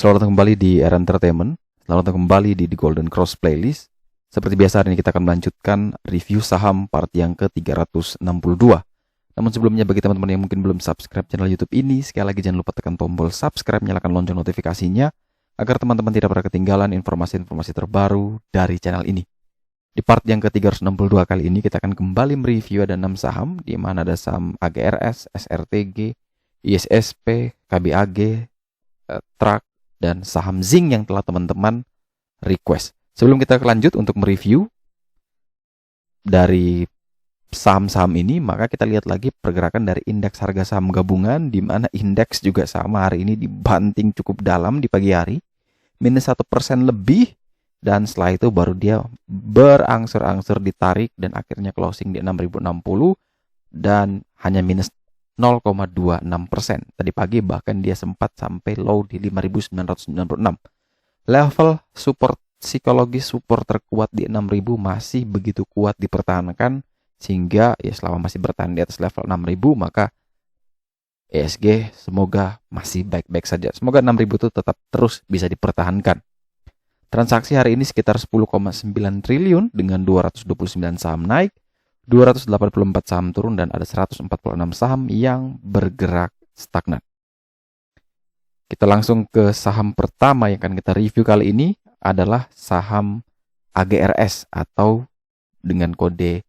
Selamat datang kembali di Era Entertainment. Selamat datang kembali di The Golden Cross Playlist. Seperti biasa hari ini kita akan melanjutkan review saham part yang ke-362. Namun sebelumnya bagi teman-teman yang mungkin belum subscribe channel YouTube ini, sekali lagi jangan lupa tekan tombol subscribe, nyalakan lonceng notifikasinya agar teman-teman tidak pernah ketinggalan informasi-informasi terbaru dari channel ini. Di part yang ke-362 kali ini kita akan kembali mereview ada 6 saham, di mana ada saham AGRS, SRTG, ISSP, KBAG, Trak, dan saham Zinc yang telah teman-teman request. Sebelum kita lanjut untuk mereview dari saham-saham ini, maka kita lihat lagi pergerakan dari indeks harga saham gabungan, di mana indeks juga sama hari ini dibanting cukup dalam di pagi hari, minus 1% lebih, dan setelah itu baru dia berangsur-angsur ditarik dan akhirnya closing di 6060 dan hanya minus 0,26%. Tadi pagi bahkan dia sempat sampai low di 5.996. Level support psikologis, support terkuat di 6.000 masih begitu kuat dipertahankan, sehingga ya selama masih bertahan di atas level 6.000 maka ESG semoga masih baik-baik saja. Semoga 6.000 itu tetap terus bisa dipertahankan. Transaksi hari ini sekitar 10,9 triliun dengan 229 saham naik, 284 saham turun, dan ada 146 saham yang bergerak stagnan. Kita langsung ke saham pertama yang akan kita review kali ini adalah saham AGRS, atau dengan kode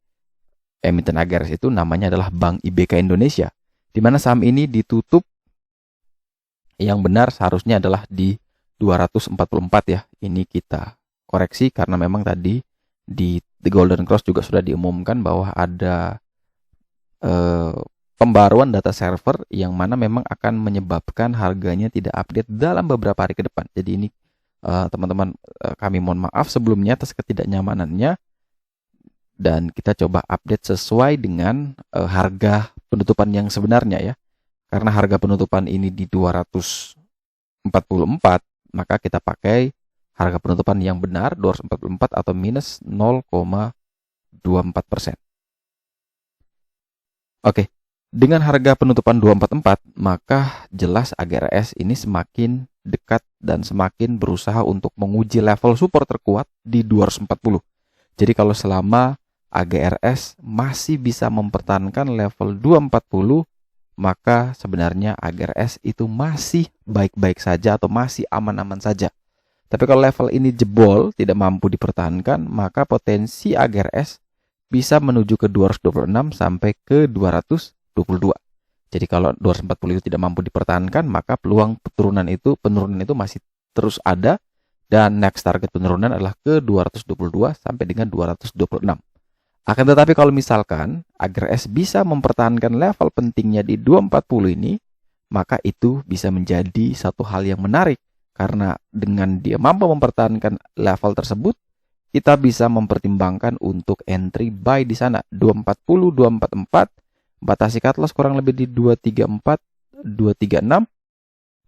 emiten AGRS itu namanya adalah Bank IBK Indonesia, di mana saham ini ditutup yang benar seharusnya adalah di 244 ya. Ini kita koreksi karena memang tadi di The Golden Cross juga sudah diumumkan bahwa ada pembaruan data server yang mana memang akan menyebabkan harganya tidak update dalam beberapa hari ke depan. Jadi ini teman-teman, kami mohon maaf sebelumnya atas ketidaknyamanannya, dan kita coba update sesuai dengan harga penutupan yang sebenarnya ya. Karena harga penutupan ini di 244, maka kita pakai harga penutupan yang benar 244 atau minus 0,24%. Oke, dengan harga penutupan 244, maka jelas AGRS ini semakin dekat dan semakin berusaha untuk menguji level support terkuat di 240. Jadi kalau selama AGRS masih bisa mempertahankan level 240, maka sebenarnya AGRS itu masih baik-baik saja atau masih aman-aman saja. Tapi kalau level ini jebol, tidak mampu dipertahankan, maka potensi AGRS bisa menuju ke 226 sampai ke 222. Jadi kalau 240 itu tidak mampu dipertahankan, maka peluang penurunan itu masih terus ada, dan next target penurunan adalah ke 222 sampai dengan 226. Akan tetapi kalau misalkan AGRS bisa mempertahankan level pentingnya di 240 ini, maka itu bisa menjadi satu hal yang menarik. Karena dengan dia mampu mempertahankan level tersebut, kita bisa mempertimbangkan untuk entry buy di sana 240, 244, batasi cut loss kurang lebih di 234, 236,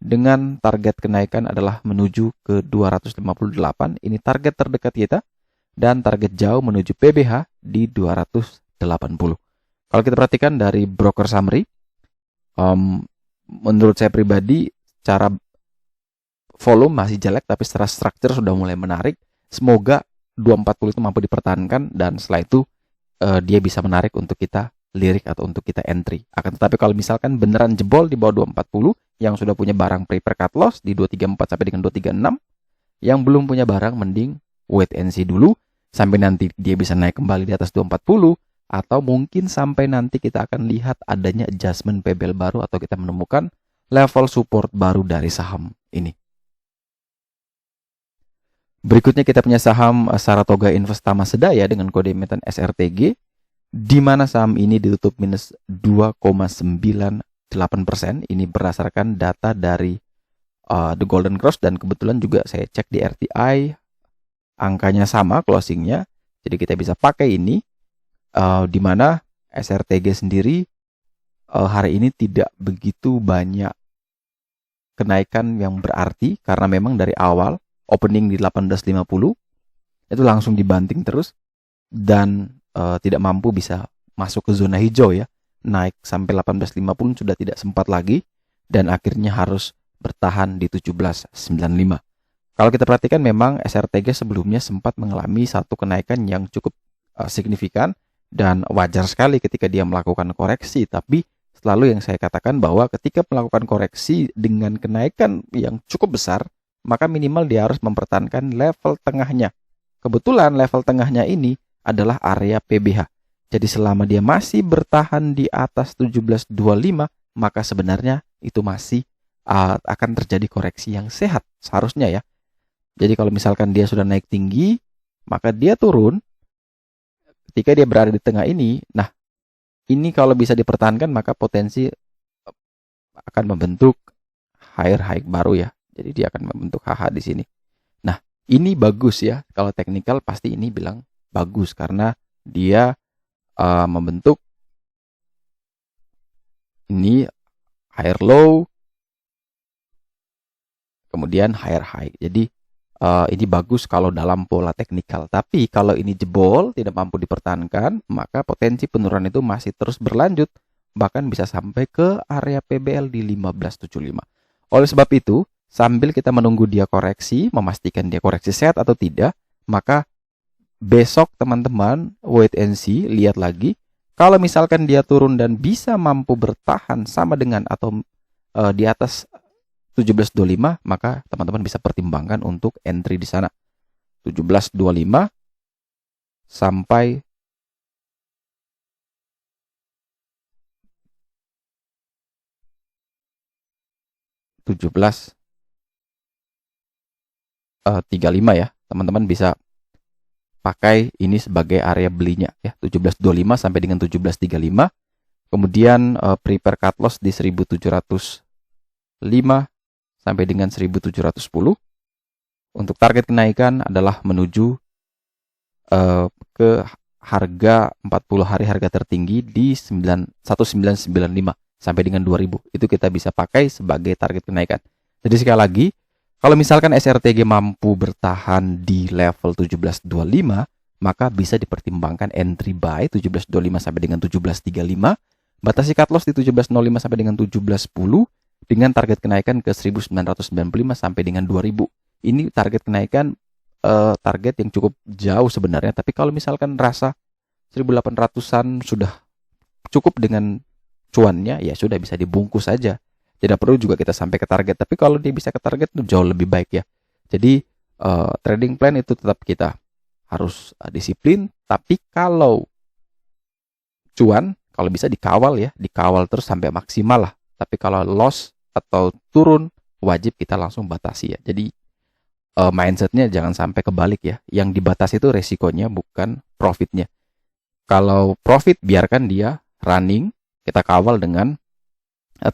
dengan target kenaikan adalah menuju ke 258. Ini target terdekat kita. Dan target jauh menuju PBH di 280. Kalau kita perhatikan dari broker summary, menurut saya pribadi cara volume masih jelek, tapi secara structure sudah mulai menarik. Semoga 240 itu mampu dipertahankan, dan setelah itu dia bisa menarik untuk kita lirik atau untuk kita entry. Akan tetapi kalau misalkan beneran jebol di bawah 240, yang sudah punya barang prepare cut loss di 234 sampai dengan 236, yang belum punya barang mending wait and see dulu sampai nanti dia bisa naik kembali di atas 240, atau mungkin sampai nanti kita akan lihat adanya adjustment PBL baru atau kita menemukan level support baru dari saham ini. Berikutnya kita punya saham Saratoga Investama Sedaya dengan kode emiten SRTG, di mana saham ini ditutup minus 2,98%. Ini berdasarkan data dari The Golden Cross, dan kebetulan juga saya cek di RTI angkanya sama closingnya, jadi kita bisa pakai ini, di mana SRTG sendiri hari ini tidak begitu banyak kenaikan yang berarti, karena memang dari awal opening di 18.50 itu langsung dibanting terus, dan tidak mampu bisa masuk ke zona hijau ya, naik sampai 18.50 sudah tidak sempat lagi, dan akhirnya harus bertahan di 17.95. Kalau kita perhatikan memang SRTG sebelumnya sempat mengalami satu kenaikan yang cukup signifikan dan wajar sekali ketika dia melakukan koreksi, tapi selalu yang saya katakan bahwa ketika melakukan koreksi dengan kenaikan yang cukup besar, maka minimal dia harus mempertahankan level tengahnya. Kebetulan level tengahnya ini adalah area PBH. Jadi selama dia masih bertahan di atas 17.25, maka sebenarnya itu masih akan terjadi koreksi yang sehat seharusnya ya. Jadi kalau misalkan dia sudah naik tinggi, maka dia turun. Ketika dia berada di tengah ini, nah ini kalau bisa dipertahankan maka potensi akan membentuk higher high baru ya. Jadi dia akan membentuk HH di sini. Nah, ini bagus ya. Kalau teknikal pasti ini bilang bagus karena dia membentuk ini higher low, kemudian higher high. Jadi ini bagus kalau dalam pola teknikal. Tapi kalau ini jebol, tidak mampu dipertahankan, maka potensi penurunan itu masih terus berlanjut. Bahkan bisa sampai ke area PBL di 15.75. Oleh sebab itu, sambil kita menunggu dia koreksi, memastikan dia koreksi sehat atau tidak, maka besok teman-teman wait and see, lihat lagi. Kalau misalkan dia turun dan bisa mampu bertahan sama dengan atau di atas 17.25, maka teman-teman bisa pertimbangkan untuk entry di sana. 17.25 sampai 17.35 ya. Teman-teman bisa pakai ini sebagai area belinya ya, 17.25 sampai dengan 17.35. Kemudian prepare cut loss di 1705 sampai dengan 1710. Untuk target kenaikan adalah menuju ke harga 40 hari harga tertinggi di 1995 sampai dengan 2000. Itu kita bisa pakai sebagai target kenaikan. Jadi sekali lagi, kalau misalkan SRTG mampu bertahan di level 17.25, maka bisa dipertimbangkan entry buy 17.25 sampai dengan 17.35, batasi cut loss di 17.05 sampai dengan 17.10 dengan target kenaikan ke 1995 sampai dengan 2000. Ini target kenaikan target yang cukup jauh sebenarnya, tapi kalau misalkan rasa 1800-an sudah cukup dengan cuannya, ya sudah bisa dibungkus saja. Tidak perlu juga kita sampai ke target, tapi kalau dia bisa ke target itu jauh lebih baik ya. Jadi trading plan itu tetap kita harus disiplin, tapi kalau cuan kalau bisa dikawal ya, dikawal terus sampai maksimal lah. Tapi kalau loss atau turun wajib kita langsung batasi ya. Jadi mindsetnya jangan sampai kebalik ya. Yang dibatasi itu resikonya bukan profitnya. Kalau profit biarkan dia running, kita kawal dengan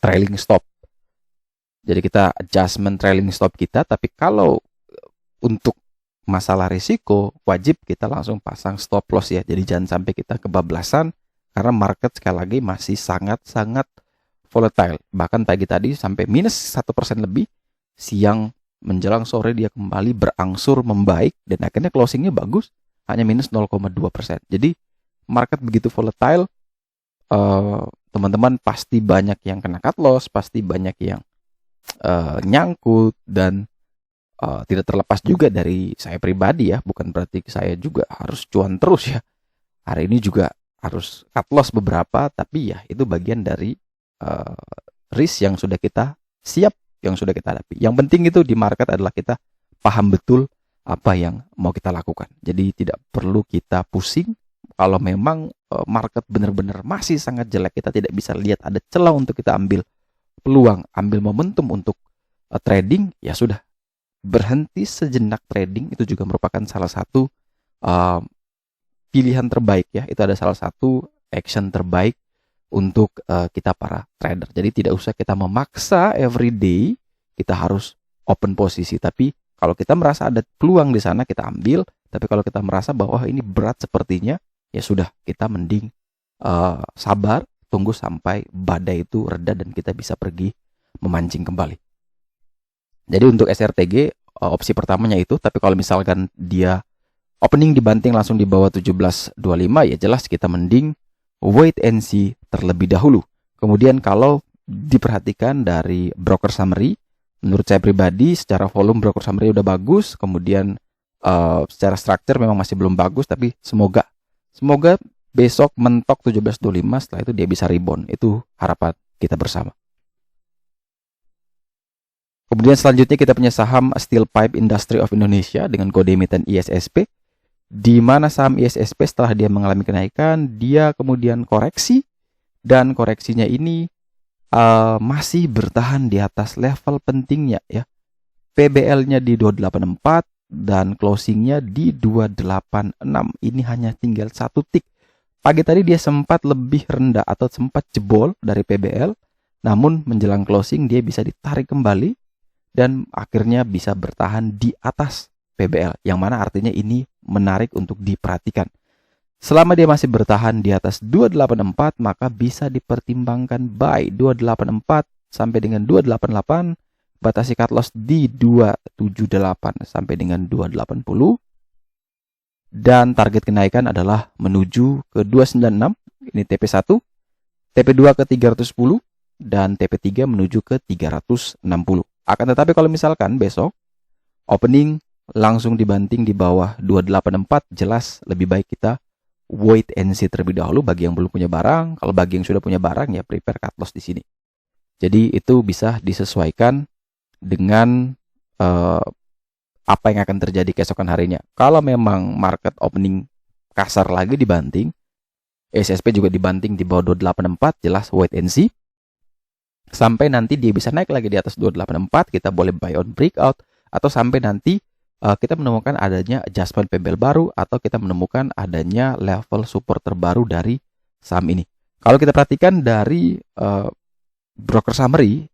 trailing stop. Jadi kita adjustment trailing stop kita, tapi kalau untuk masalah risiko wajib kita langsung pasang stop loss ya. Jadi jangan sampai kita kebablasan karena market sekali lagi masih sangat-sangat volatile. Bahkan pagi tadi sampai minus 1% lebih, siang menjelang sore dia kembali berangsur membaik dan akhirnya closingnya bagus, hanya minus 0,2%. Jadi market begitu volatile, teman-teman pasti banyak yang kena cut loss, pasti banyak yang nyangkut, dan tidak terlepas juga dari saya pribadi ya. Bukan berarti saya juga harus cuan terus ya. Hari ini juga harus cut loss beberapa, tapi ya itu bagian dari risk yang sudah kita siap, yang sudah kita hadapi. Yang penting itu di market adalah kita paham betul apa yang mau kita lakukan. Jadi tidak perlu kita pusing. Kalau memang market benar-benar masih sangat jelek, kita tidak bisa lihat ada celah untuk kita ambil peluang, ambil momentum untuk trading, ya sudah, berhenti sejenak trading. Itu juga merupakan salah satu pilihan terbaik ya. Itu ada salah satu action terbaik untuk kita para trader. Jadi tidak usah kita memaksa everyday kita harus open posisi. Tapi kalau kita merasa ada peluang di sana, kita ambil. Tapi kalau kita merasa bahwa ini berat sepertinya, ya sudah, kita mending sabar, tunggu sampai badai itu reda dan kita bisa pergi memancing kembali. Jadi untuk SRTG opsi pertamanya itu. Tapi kalau misalkan dia opening dibanting langsung di bawah 17.25, ya jelas kita mending wait and see terlebih dahulu. Kemudian kalau diperhatikan dari broker summary, Menurut saya pribadi, secara volume broker summary udah bagus, kemudian secara structure memang masih belum bagus, tapi semoga besok mentok 17.25, setelah itu dia bisa rebound. Itu harapan kita bersama. Kemudian selanjutnya kita punya saham Steel Pipe Industry of Indonesia dengan kode emiten ISSP, di mana saham ISSP setelah dia mengalami kenaikan, dia kemudian koreksi, dan koreksinya ini masih bertahan di atas level pentingnya ya. PBL-nya di 284 dan closingnya di 286. Ini hanya tinggal satu tick. Pagi tadi dia sempat lebih rendah atau sempat jebol dari PBL, namun menjelang closing dia bisa ditarik kembali dan akhirnya bisa bertahan di atas PBL, yang mana artinya ini menarik untuk diperhatikan. Selama dia masih bertahan di atas 284, maka bisa dipertimbangkan buy 284 sampai dengan 288, batasi cut loss di 278 sampai dengan 280. Dan target kenaikan adalah menuju ke 296, ini TP1, TP2 ke 310, dan TP3 menuju ke 360. Akan tetapi kalau misalkan besok opening langsung dibanting di bawah 284, jelas lebih baik kita wait and see terlebih dahulu bagi yang belum punya barang. Kalau bagi yang sudah punya barang, ya prepare cut loss di sini. Jadi itu bisa disesuaikan dengan apa yang akan terjadi keesokan harinya. Kalau memang market opening kasar lagi dibanting, ISSP juga dibanting di bawah 284, jelas wait and see. Sampai nanti dia bisa naik lagi di atas 284, kita boleh buy on breakout, atau sampai nanti kita menemukan adanya adjustment PBL baru, atau kita menemukan adanya level support terbaru dari saham ini. Kalau kita perhatikan dari broker summary,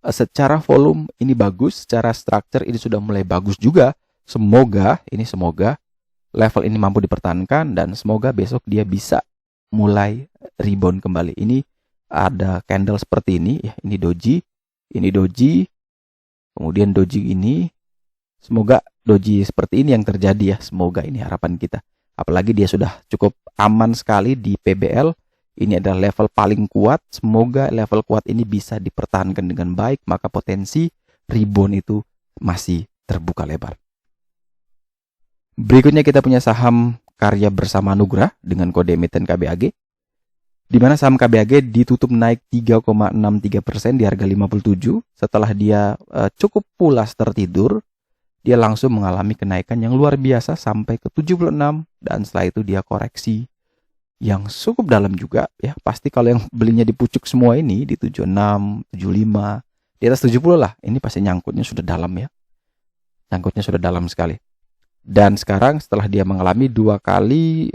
secara volume ini bagus, secara structure ini sudah mulai bagus juga. Semoga level ini mampu dipertahankan, dan semoga besok dia bisa mulai rebound kembali. Ini ada candle seperti ini ya, ini doji, kemudian doji ini. Semoga doji seperti ini yang terjadi ya, semoga, ini harapan kita. Apalagi dia sudah cukup aman sekali di PBL. Ini adalah level paling kuat. Semoga level kuat ini bisa dipertahankan dengan baik, maka potensi rebound itu masih terbuka lebar. Berikutnya kita punya saham Karya Bersama Nugra dengan kode emiten KBAG, di mana saham KBAG ditutup naik 3,63% di harga 57. Setelah dia cukup pulas tertidur, dia langsung mengalami kenaikan yang luar biasa sampai ke 76, dan setelah itu dia koreksi yang cukup dalam juga ya. Pasti kalau yang belinya di pucuk semua ini di 76, 75, di atas 70 lah, ini pasti nyangkutnya sudah dalam ya. Nyangkutnya sudah dalam sekali. Dan sekarang setelah dia mengalami 2 kali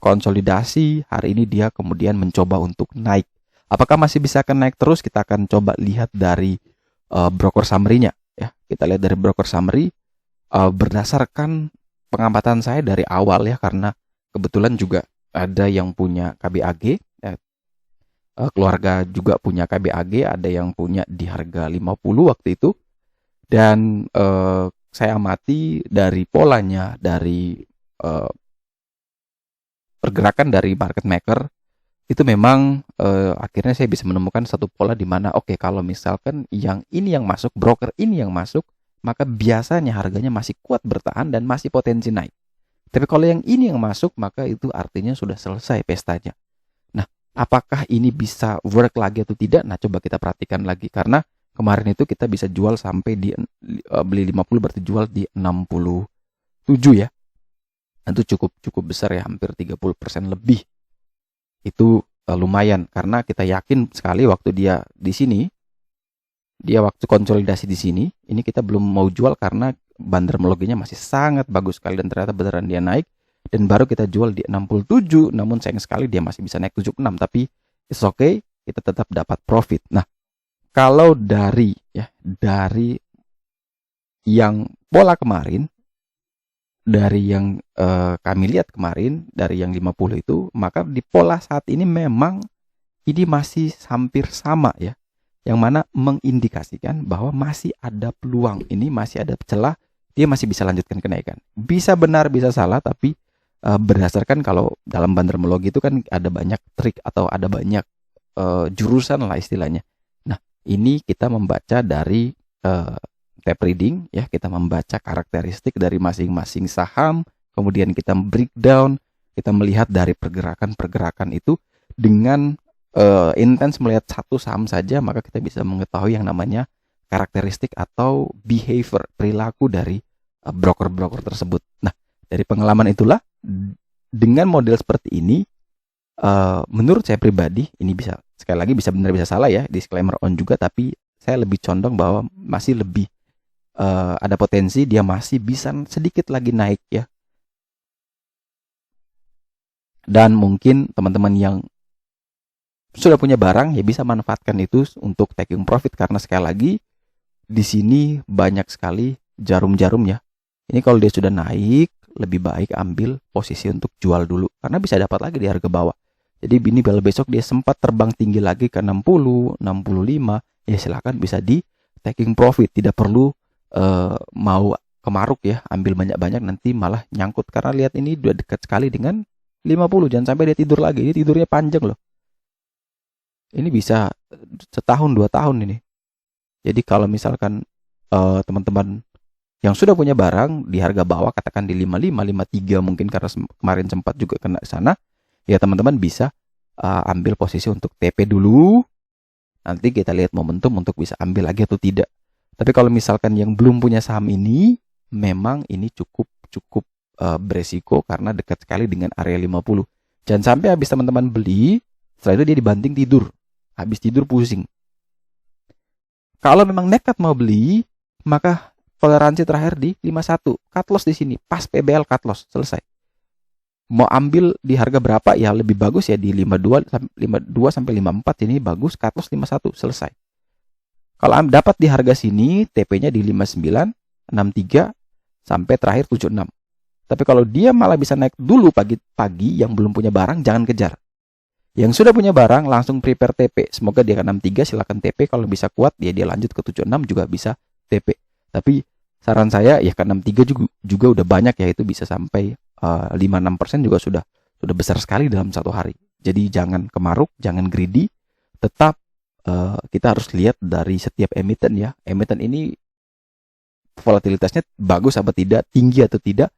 konsolidasi, hari ini dia kemudian mencoba untuk naik. Apakah masih bisa akan naik terus? Kita akan coba lihat dari broker summary-nya ya. Kita lihat dari broker summary berdasarkan pengamatan saya dari awal ya, karena kebetulan juga ada yang punya KBAG, keluarga juga punya KBAG, ada yang punya di harga 50 waktu itu. Dan saya amati dari polanya, dari pergerakan dari market maker, itu memang akhirnya saya bisa menemukan satu pola di mana oke, kalau misalkan yang ini yang masuk, broker ini yang masuk, maka biasanya harganya masih kuat bertahan dan masih potensi naik. Tapi kalau yang ini yang masuk, maka itu artinya sudah selesai pestanya. Nah, apakah ini bisa work lagi atau tidak? Nah, coba kita perhatikan lagi, karena kemarin itu kita bisa jual sampai di beli 50 berarti jual di 67 ya. Itu cukup besar ya, hampir 30% lebih. Itu lumayan, karena kita yakin sekali waktu dia di sini, dia waktu konsolidasi di sini, ini kita belum mau jual karena bandermologinya masih sangat bagus sekali, dan ternyata beneran dia naik, dan baru kita jual di 67. Namun sayang sekali dia masih bisa naik 76, tapi it's okay, kita tetap dapat profit. Nah, kalau dari yang pola kemarin, dari yang kami lihat kemarin, dari yang 50 itu, maka di pola saat ini memang ini masih hampir sama ya, yang mana mengindikasikan bahwa masih ada peluang, ini masih ada celah, dia masih bisa lanjutkan kenaikan. Bisa benar, bisa salah, tapi berdasarkan kalau dalam bandermologi itu kan ada banyak trik atau ada banyak jurusan lah istilahnya. Nah, Ini kita membaca dari tape reading ya, kita membaca karakteristik dari masing-masing saham, kemudian kita breakdown, kita melihat dari pergerakan-pergerakan itu dengan intens melihat satu saham saja, maka kita bisa mengetahui yang namanya karakteristik atau behavior, perilaku dari broker-broker tersebut. Nah, dari pengalaman itulah, dengan model seperti ini, menurut saya pribadi, ini bisa sekali lagi bisa benar bisa salah ya, disclaimer on juga, tapi saya lebih condong bahwa masih lebih ada potensi dia masih bisa sedikit lagi naik ya. Dan mungkin teman-teman yang sudah punya barang ya bisa manfaatkan itu untuk taking profit, karena sekali lagi di sini banyak sekali jarum-jarum ya. Ini kalau dia sudah naik, lebih baik ambil posisi untuk jual dulu karena bisa dapat lagi di harga bawah. Jadi ini kalau besok dia sempat terbang tinggi lagi ke 60, 65, ya silakan bisa di taking profit, tidak perlu mau kemaruk ya, ambil banyak-banyak nanti malah nyangkut, karena lihat ini udah dekat sekali dengan 50, jangan sampai dia tidur lagi. Dia tidurnya panjang loh. Ini bisa setahun 2 tahun ini. Jadi kalau misalkan teman-teman yang sudah punya barang di harga bawah, katakan di 55, 53 mungkin karena kemarin sempat juga kena sana, ya teman-teman bisa ambil posisi untuk TP dulu. Nanti kita lihat momentum untuk bisa ambil lagi atau tidak. Tapi kalau misalkan yang belum punya saham ini, memang ini cukup beresiko karena dekat sekali dengan area 50. Jangan sampai habis teman-teman beli, setelah itu dia dibanting tidur. Habis tidur pusing. Kalau memang nekat mau beli, maka toleransi terakhir di 51. Cut loss di sini, pas PBL cut loss, selesai. Mau ambil di harga berapa ya lebih bagus ya di 52 sampai 54, ini bagus, cut loss 51, selesai. Kalau dapat di harga sini, TP-nya di 59, 63 sampai terakhir 76. Tapi kalau dia malah bisa naik dulu pagi-pagi yang belum punya barang, jangan kejar. Yang sudah punya barang langsung prepare TP. Semoga dia ke 63, silakan TP. Kalau bisa kuat dia lanjut ke 76 juga bisa TP. Tapi saran saya ya ke 63 juga udah banyak ya, itu bisa sampai 5-6% juga sudah besar sekali dalam satu hari. Jadi jangan kemaruk, jangan greedy. Tetap kita harus lihat dari setiap emiten ya. Emiten ini volatilitasnya bagus apa tidak, tinggi atau tidak,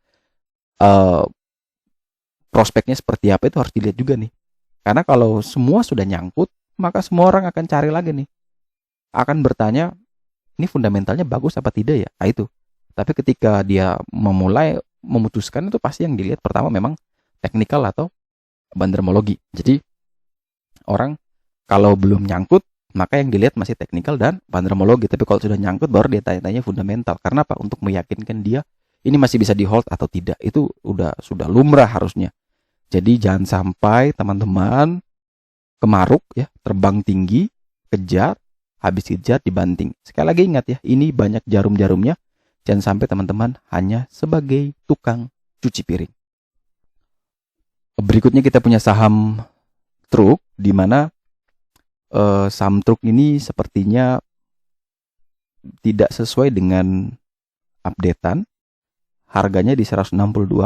prospeknya seperti apa itu harus dilihat juga nih. Karena kalau semua sudah nyangkut, maka semua orang akan cari lagi nih. Akan bertanya, ini fundamentalnya bagus apa tidak ya? Nah itu. Tapi ketika dia memutuskan, itu pasti yang dilihat pertama memang teknikal atau bandermologi. Jadi orang kalau belum nyangkut, maka yang dilihat masih teknikal dan bandermologi. Tapi kalau sudah nyangkut, baru dia tanya-tanya fundamental. Karena apa? Untuk meyakinkan dia ini masih bisa di hold atau tidak. Itu sudah lumrah harusnya. Jadi jangan sampai teman-teman kemaruk ya, terbang tinggi, kejar, habis kejar dibanting. Sekali lagi ingat ya, ini banyak jarum-jarumnya. Jangan sampai teman-teman hanya sebagai tukang cuci piring. Berikutnya kita punya saham truk, di mana saham truk ini sepertinya tidak sesuai dengan updatean. Harganya di 162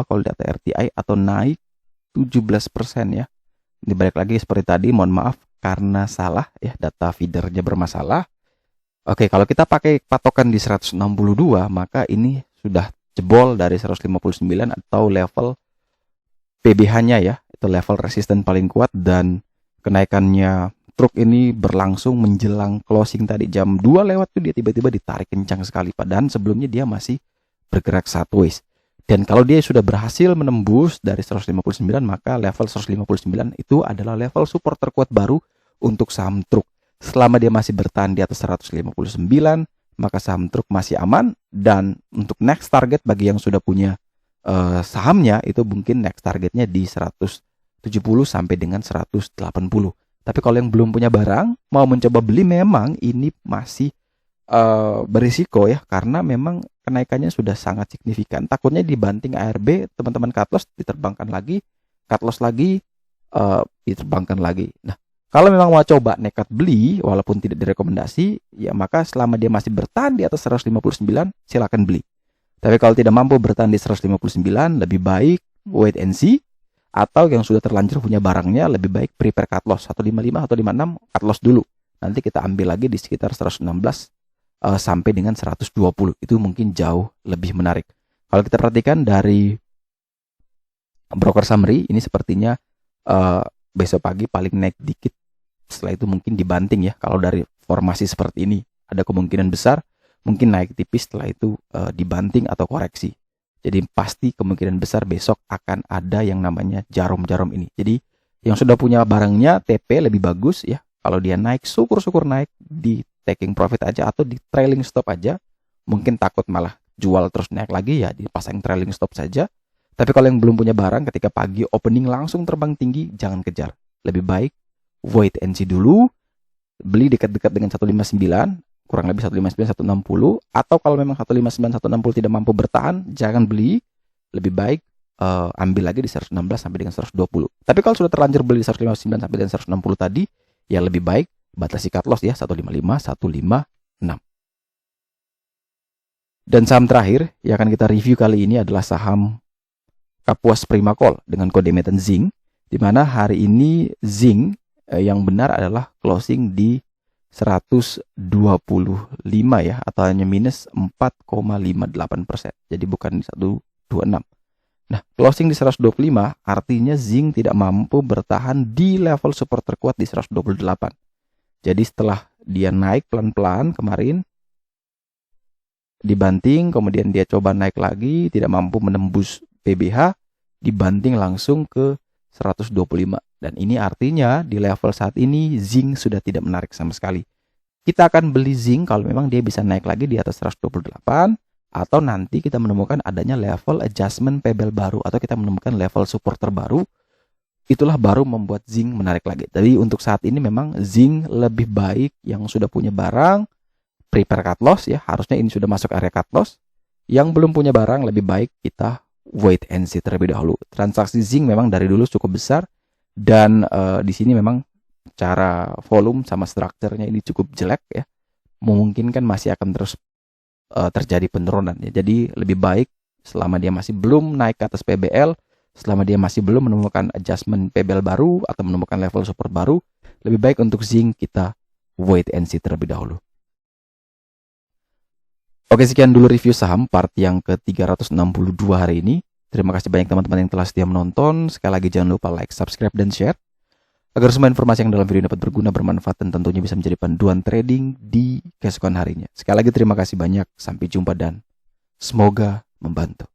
kalau data RTI, atau naik 17% ya. Ini balik lagi seperti tadi, mohon maaf karena salah ya, data feedernya bermasalah. Oke, kalau kita pakai patokan di 162, maka ini sudah jebol dari 159 atau level PBH-nya ya. Itu level resisten paling kuat, dan kenaikannya truk ini berlangsung menjelang closing tadi jam 2 lewat tuh dia tiba-tiba ditarik kencang sekali, padahal sebelumnya dia masih bergerak sideways. Dan kalau dia sudah berhasil menembus dari 159, maka level 159 itu adalah level support terkuat baru untuk saham truk. Selama dia masih bertahan di atas 159, maka saham truk masih aman. Dan untuk next target bagi yang sudah punya sahamnya, itu mungkin next targetnya di 170 sampai dengan 180. Tapi kalau yang belum punya barang, mau mencoba beli, memang ini masih berisiko ya, karena memang kenaikannya sudah sangat signifikan. Takutnya dibanting ARB, teman-teman cut loss diterbangkan lagi, cut loss lagi, diterbangkan lagi. Nah, kalau memang mau coba nekat beli walaupun tidak direkomendasi, ya maka selama dia masih bertahan di atas 159, silakan beli. Tapi kalau tidak mampu bertahan di 159, lebih baik wait and see, atau yang sudah terlanjur punya barangnya lebih baik prepare cut loss 155 atau 56, cut loss dulu. nanti kita ambil lagi di sekitar 116 sampai dengan 120. Itu mungkin jauh lebih menarik. Kalau kita perhatikan dari broker summary, ini sepertinya besok pagi paling naik dikit. Setelah itu mungkin dibanting ya. Kalau dari formasi seperti ini, ada kemungkinan besar mungkin naik tipis, setelah itu dibanting atau koreksi. Jadi pasti kemungkinan besar besok akan ada yang namanya jarum-jarum ini. Jadi yang sudah punya barangnya TP lebih bagus ya. Kalau dia naik, syukur-syukur naik, di taking profit aja atau di trailing stop aja. Mungkin takut malah jual terus naik lagi ya, dipasang trailing stop saja. Tapi kalau yang belum punya barang, ketika pagi opening langsung terbang tinggi, jangan kejar. Lebih baik wait and see dulu, beli dekat-dekat dengan 159, kurang lebih 159, 160, atau kalau memang 159, 160 tidak mampu bertahan, jangan beli. Lebih baik ambil lagi di 116 sampai dengan 120. Tapi kalau sudah terlanjur beli di 159 sampai dengan 160 tadi, ya lebih baik batasi cut loss ya, 155, 156. Dan saham terakhir yang akan kita review kali ini adalah saham Kapuas Primakol dengan kode emiten ZING, di mana hari ini ZING yang benar adalah closing di 125 ya, atau hanya minus 4,58%. Jadi bukan di 126. Nah, closing di 125 artinya ZING tidak mampu bertahan di level support terkuat di 128. Jadi setelah dia naik pelan-pelan kemarin, dibanting, kemudian dia coba naik lagi, tidak mampu menembus PBH, dibanting langsung ke 125. Dan ini artinya di level saat ini ZING sudah tidak menarik sama sekali. Kita akan beli ZING kalau memang dia bisa naik lagi di atas 128, atau nanti kita menemukan adanya level adjustment pebble baru, atau kita menemukan level support terbaru. Itulah baru membuat ZING menarik lagi. Tapi untuk saat ini memang ZING lebih baik yang sudah punya barang, prepare cut loss ya, harusnya ini sudah masuk area cut loss. Yang belum punya barang lebih baik kita wait and see terlebih dahulu. Transaksi ZING memang dari dulu cukup besar, dan di sini memang cara volume sama strukturnya ini cukup jelek ya. Memungkinkan masih akan terus terjadi penurunan ya. Jadi lebih baik selama dia masih belum naik ke atas PBL, selama dia masih belum menemukan adjustment PBL baru atau menemukan level support baru, lebih baik untuk ZING kita wait and see terlebih dahulu. Oke, sekian dulu review saham part yang ke-362 hari ini. Terima kasih banyak teman-teman yang telah setia menonton. Sekali lagi jangan lupa like, subscribe, dan share, agar semua informasi yang dalam video dapat berguna, bermanfaat, dan tentunya bisa menjadi panduan trading di keesokan harinya. Sekali lagi terima kasih banyak. Sampai jumpa dan semoga membantu.